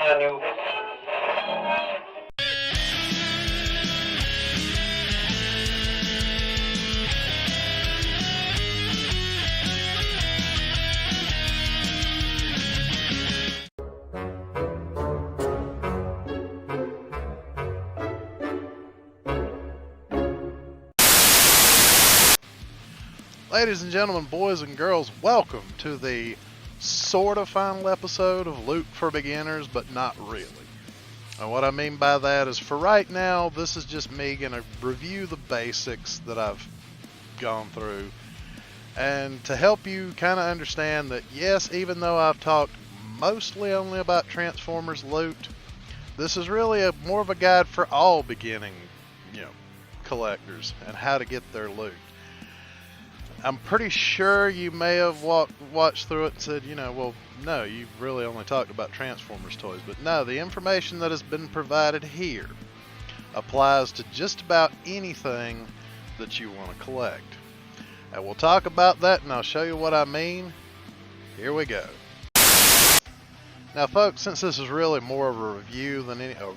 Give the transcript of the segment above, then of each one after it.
Magnus. Ladies and gentlemen, boys and girls, welcome to the sort of final episode of Loot for Beginners, but not really. And what I mean by that is, for right now, this is just me going to review the basics that I've gone through, and to help you kind of understand that, yes, even though I've talked mostly only about Transformers loot, this is really more of a guide for all beginning, collectors and how to get their loot. I'm pretty sure you may have watched through it and said, well, no, you really only talked about Transformers toys. But no, the information that has been provided here applies to just about anything that you want to collect. And we'll talk about that, and I'll show you what I mean. Here we go. Now, folks, since this is really more of a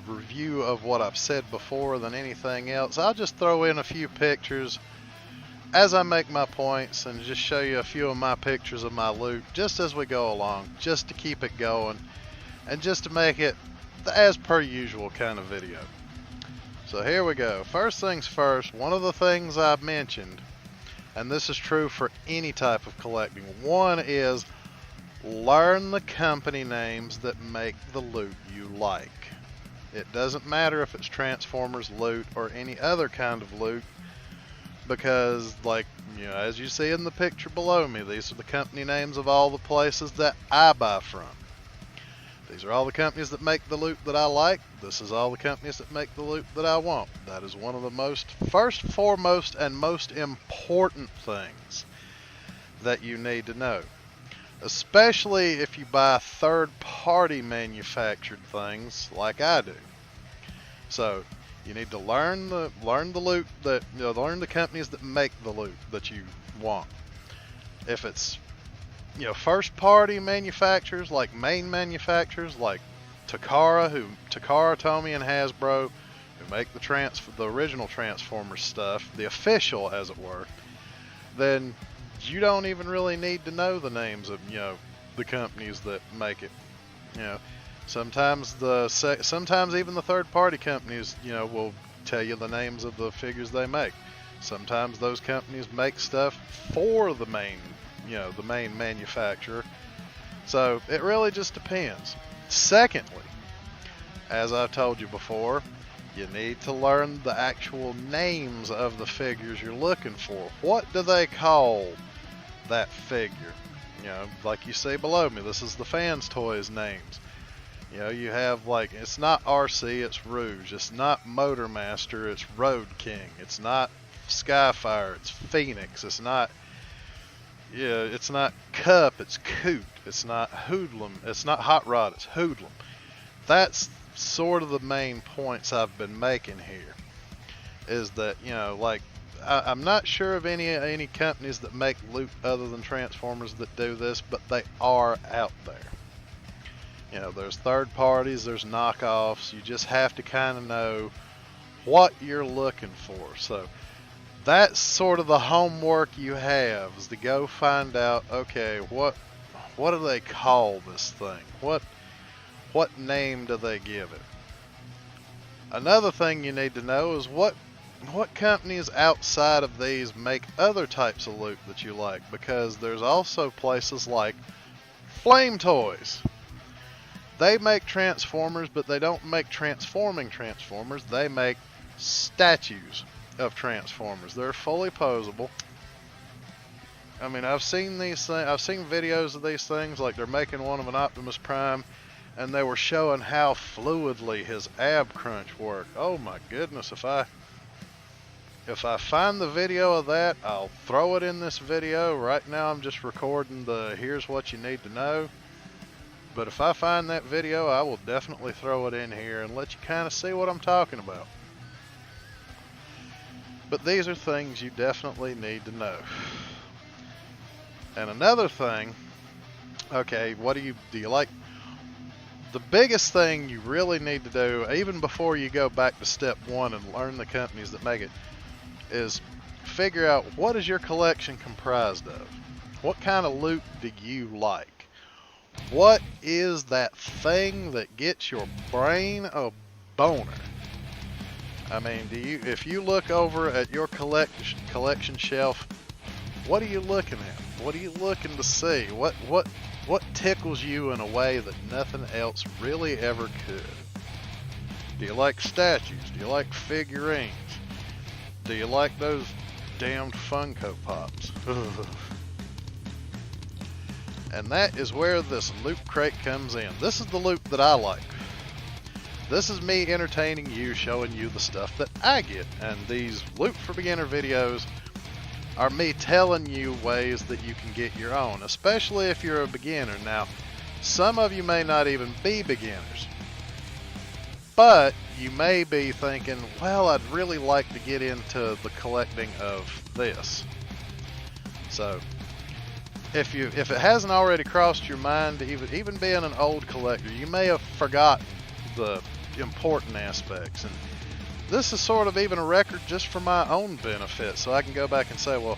review of what I've said before than anything else, I'll just throw in a few pictures as I make my points and just show you a few of my pictures of my loot just as we go along, just to keep it going and just to make it the as per usual kind of video. So here we go. First things first, one of the things I've mentioned, and this is true for any type of collecting, one is learn the company names that make the loot you like. It doesn't matter if it's Transformers loot or any other kind of loot, because, as you see in the picture below me, these are the company names of all the places that I buy from. These are all the companies that make the loot that I like. This is all the companies that make the loot that I want. That is one of the first, foremost, and most important things that you need to know. Especially if you buy third-party manufactured things like I do. So, you need to learn the loot that learn the companies that make the loot that you want. If it's first party manufacturers, like main manufacturers like Takara, Tomy and Hasbro, who make the original Transformers stuff, the official as it were, then you don't even really need to know the names of the companies that make it. Sometimes even the third-party companies, will tell you the names of the figures they make. Sometimes those companies make stuff for the main manufacturer. So it really just depends. Secondly, as I've told you before, you need to learn the actual names of the figures you're looking for. What do they call that figure? Like you see below me, this is the fans' toys names. You have it's not RC, it's Rouge. It's not Motormaster, it's Road King. It's not Skyfire, it's Phoenix. It's not Cup, it's Coot. It's not Hoodlum, it's not Hot Rod, it's Hoodlum. That's sort of the main points I've been making here. Is that, I'm not sure of any companies that make loot other than Transformers that do this, but they are out there. There's third parties, there's knockoffs. You just have to kind of know what you're looking for. So that's sort of the homework you have, is to go find out, okay, what do they call this thing? What name do they give it? Another thing you need to know is what companies outside of these make other types of loot that you like, because there's also places like Flame Toys. They make Transformers, but they don't make transforming Transformers. They make statues of Transformers. They're fully posable. I mean, I've seen these things. I've seen videos of these things, like they're making one of an Optimus Prime, and they were showing how fluidly his ab crunch worked. Oh my goodness! If I find the video of that, I'll throw it in this video. Right now, I'm just recording the here's what you need to know. But if I find that video, I will definitely throw it in here and let you kind of see what I'm talking about. But these are things you definitely need to know. And another thing, okay, what do you like? the biggest thing you really need to do, even before you go back to step one and learn the companies that make it, is figure out what is your collection comprised of. What kind of loot do you like? What is that thing that gets your brain a boner? I mean, if you look over at your collection shelf, what are you looking at? What are you looking to see? What tickles you in a way that nothing else really ever could? Do you like statues? Do you like figurines? Do you like those damned Funko Pops? And that is where this loot crate comes in. This is the loot that I like. This is me entertaining you, showing you the stuff that I get. And these Loot for Beginner videos are me telling you ways that you can get your own, especially if you're a beginner. Now, some of you may not even be beginners, but you may be thinking, well, I'd really like to get into the collecting of this. So, if it hasn't already crossed your mind, even being an old collector, you may have forgotten the important aspects. And this is sort of even a record just for my own benefit, so I can go back and say, well,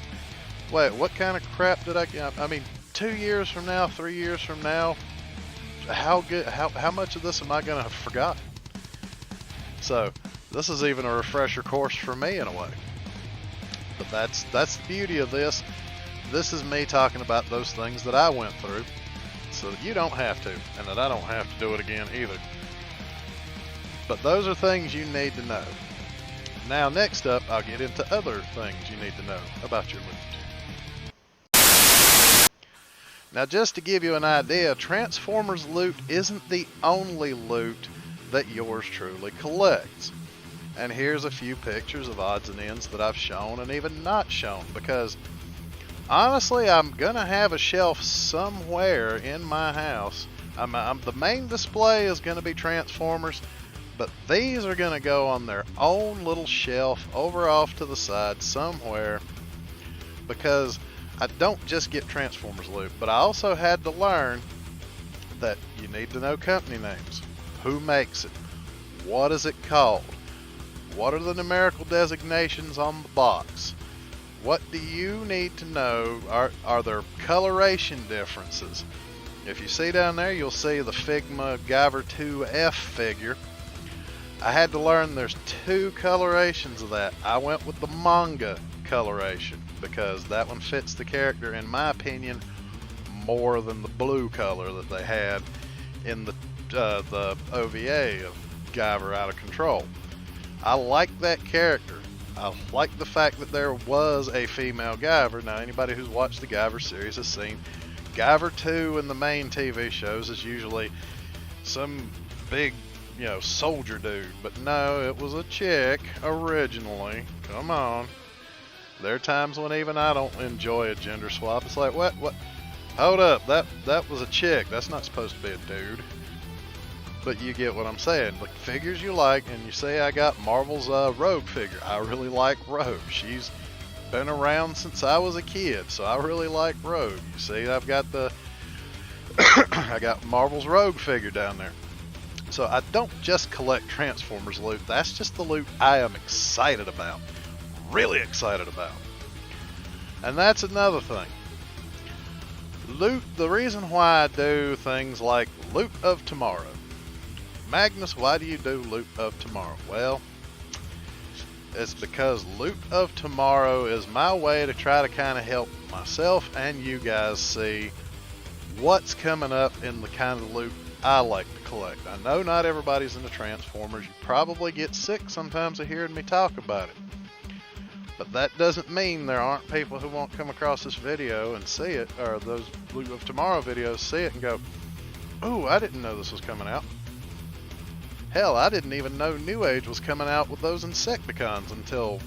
wait, what kind of crap did I get? I mean, 2 years from now, 3 years from now, how much of this am I going to have forgotten? So this is even a refresher course for me in a way. But that's the beauty of this. This is me talking about those things that I went through, so that you don't have to, and that I don't have to do it again either. But those are things you need to know. Now, next up, I'll get into other things you need to know about your loot. Now, just to give you an idea, Transformers loot isn't the only loot that yours truly collects. And here's a few pictures of odds and ends that I've shown and even not shown, because honestly, I'm gonna have a shelf somewhere in my house. The main display is gonna be Transformers, but these are gonna go on their own little shelf over off to the side somewhere, because I don't just get Transformers loot, but I also had to learn that you need to know company names. Who makes it? What is it called? What are the numerical designations on the box? What do you need to know? Are there coloration differences? If you see down there, you'll see the Figma Guyver 2F figure. I had to learn there's 2 colorations of that. I went with the manga coloration because that one fits the character, in my opinion, more than the blue color that they had in the OVA of Guyver Out of Control. I like that character. I like the fact that there was a female Guyver. Now, anybody who's watched the Guyver series has seen Guyver 2 in the main TV shows is usually some big, soldier dude. But no, it was a chick originally. Come on. There are times when even I don't enjoy a gender swap. It's like, what? Hold up, that was a chick. That's not supposed to be a dude. But you get what I'm saying. The figures you like, and you say I got Marvel's Rogue figure. I really like Rogue. She's been around since I was a kid, so I really like Rogue. You see, I've got I got Marvel's Rogue figure down there. So I don't just collect Transformers loot. That's just the loot I am excited about. Really excited about. And that's another thing. Loot, the reason why I do things like Loot of Tomorrow. Magnus, why do you do Loot of Tomorrow? Well, it's because Loot of Tomorrow is my way to try to kind of help myself and you guys see what's coming up in the kind of loot I like to collect. I know not everybody's into Transformers. You probably get sick sometimes of hearing me talk about it. But that doesn't mean there aren't people who won't come across this video and see it, or those Loot of Tomorrow videos, see it and go, ooh, I didn't know this was coming out. Hell, I didn't even know New Age was coming out with those Insecticons until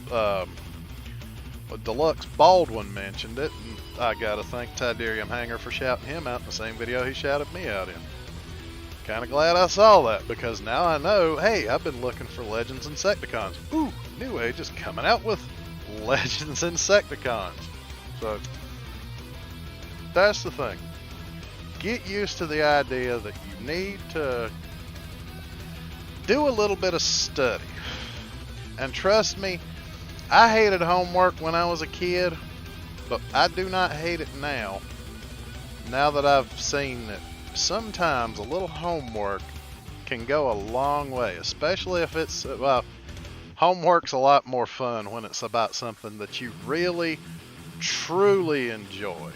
Deluxe Baldwin mentioned it, and I gotta thank Tidarium Hanger for shouting him out in the same video he shouted me out in. Kinda glad I saw that, because now I know, hey, I've been looking for Legends Insecticons. Ooh, New Age is coming out with Legends Insecticons. So, that's the thing. get used to the idea that you need to do a little bit of study. And trust me, I hated homework when I was a kid, but I do not hate it now. Now that I've seen that sometimes a little homework can go a long way, especially if it's, well, homework's a lot more fun when it's about something that you really, truly enjoy.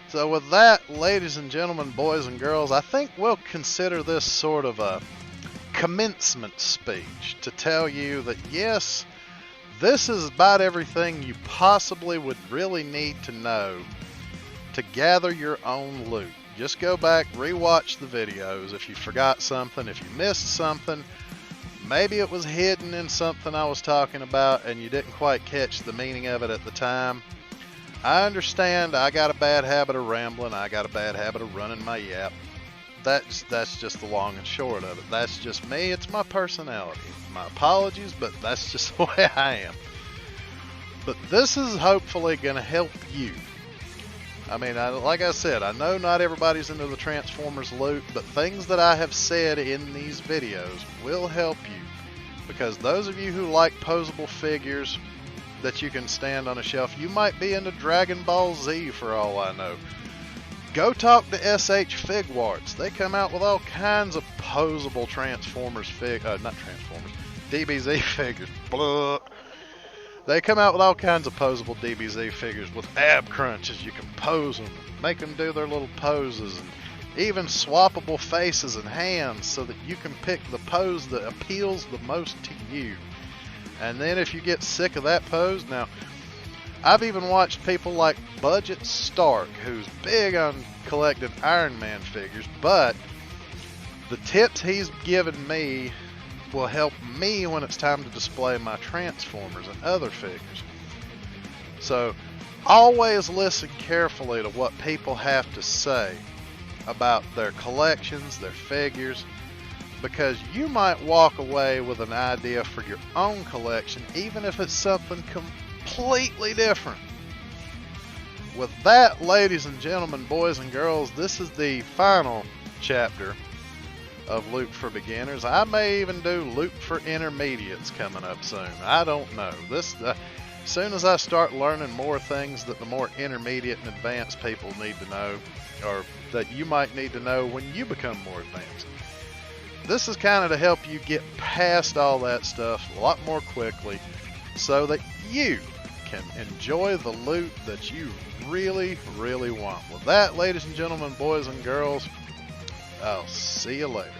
So with that, ladies and gentlemen, boys and girls, I think we'll consider this sort of a commencement speech to tell you that yes, this is about everything you possibly would really need to know to gather your own loot. Just go back, rewatch the videos if you forgot something, if you missed something, maybe it was hidden in something I was talking about and you didn't quite catch the meaning of it at the time. I understand I got a bad habit of rambling, I got a bad habit of running my yap. That's just the long and short of it. That's just me, it's my personality. My apologies, but that's just the way I am. But this is hopefully going to help you. I mean, like I said, I know not everybody's into the Transformers loot, but things that I have said in these videos will help you. Because those of you who like posable figures that you can stand on a shelf, you might be into Dragon Ball Z for all I know. Go talk to SH Figwarts. They come out with all kinds of posable Transformers DBZ figures. Blah. They come out with all kinds of posable DBZ figures with ab crunches. You can pose them, make them do their little poses, and even swappable faces and hands so that you can pick the pose that appeals the most to you. And then if you get sick of that pose, now, I've even watched people like Budget Stark, who's big on collecting Iron Man figures, but the tips he's given me will help me when it's time to display my Transformers and other figures. So always listen carefully to what people have to say about their collections, their figures, because you might walk away with an idea for your own collection, even if it's something completely different. With that, ladies and gentlemen, boys and girls, this is the final chapter of Loot for Beginners. I may even do Loot for Intermediates coming up soon. I don't know. As soon as I start learning more things that the more intermediate and advanced people need to know, or that you might need to know when you become more advanced. This is kind of to help you get past all that stuff a lot more quickly so that you can enjoy the loot that you really, really want. With that, ladies and gentlemen, boys and girls, I'll see you later.